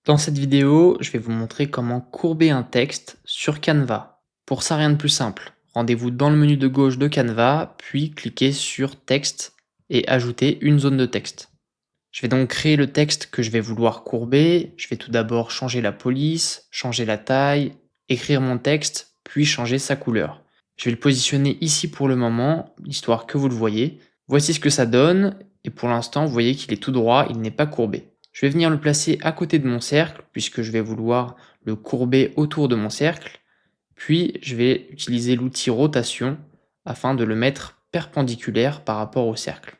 Dans cette vidéo, je vais vous montrer comment courber un texte sur Canva. Pour ça, rien de plus simple. Rendez-vous dans le menu de gauche de Canva, puis cliquez sur Texte et ajoutez une zone de texte. Je vais donc créer le texte que je vais vouloir courber. Je vais tout d'abord changer la police, changer la taille, écrire mon texte, puis changer sa couleur. Je vais le positionner ici pour le moment, histoire que vous le voyez. Voici ce que ça donne, et pour l'instant, vous voyez qu'il est tout droit, il n'est pas courbé. Je vais venir le placer à côté de mon cercle, puisque je vais vouloir le courber autour de mon cercle. Puis, je vais utiliser l'outil rotation afin de le mettre perpendiculaire par rapport au cercle.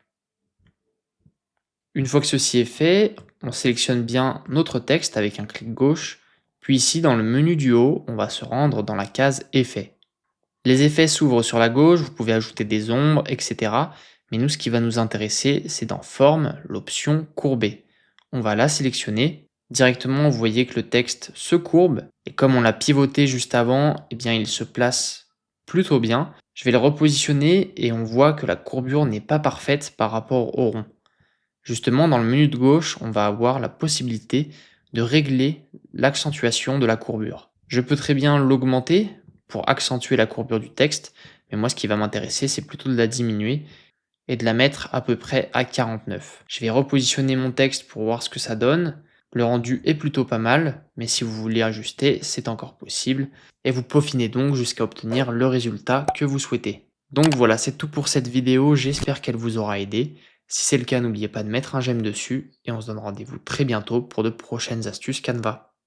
Une fois que ceci est fait, on sélectionne bien notre texte avec un clic gauche, puis ici dans le menu du haut, on va se rendre dans la case Effets. Les effets s'ouvrent sur la gauche, vous pouvez ajouter des ombres, etc. Mais nous, ce qui va nous intéresser, c'est dans Forme, l'option Courber. On va la sélectionner. Directement, vous voyez que le texte se courbe, et comme on l'a pivoté juste avant, eh bien, il se place plutôt bien. Je vais le repositionner, et on voit que la courbure n'est pas parfaite par rapport au rond. Justement, dans le menu de gauche, on va avoir la possibilité de régler l'accentuation de la courbure. Je peux très bien l'augmenter pour accentuer la courbure du texte, mais moi ce qui va m'intéresser, c'est plutôt de la diminuer et de la mettre à peu près à 49. Je vais repositionner mon texte pour voir ce que ça donne. Le rendu est plutôt pas mal, mais si vous voulez ajuster, c'est encore possible. Et vous peaufinez donc jusqu'à obtenir le résultat que vous souhaitez. Donc voilà, c'est tout pour cette vidéo, j'espère qu'elle vous aura aidé. Si c'est le cas, n'oubliez pas de mettre un j'aime dessus et on se donne rendez-vous très bientôt pour de prochaines astuces Canva.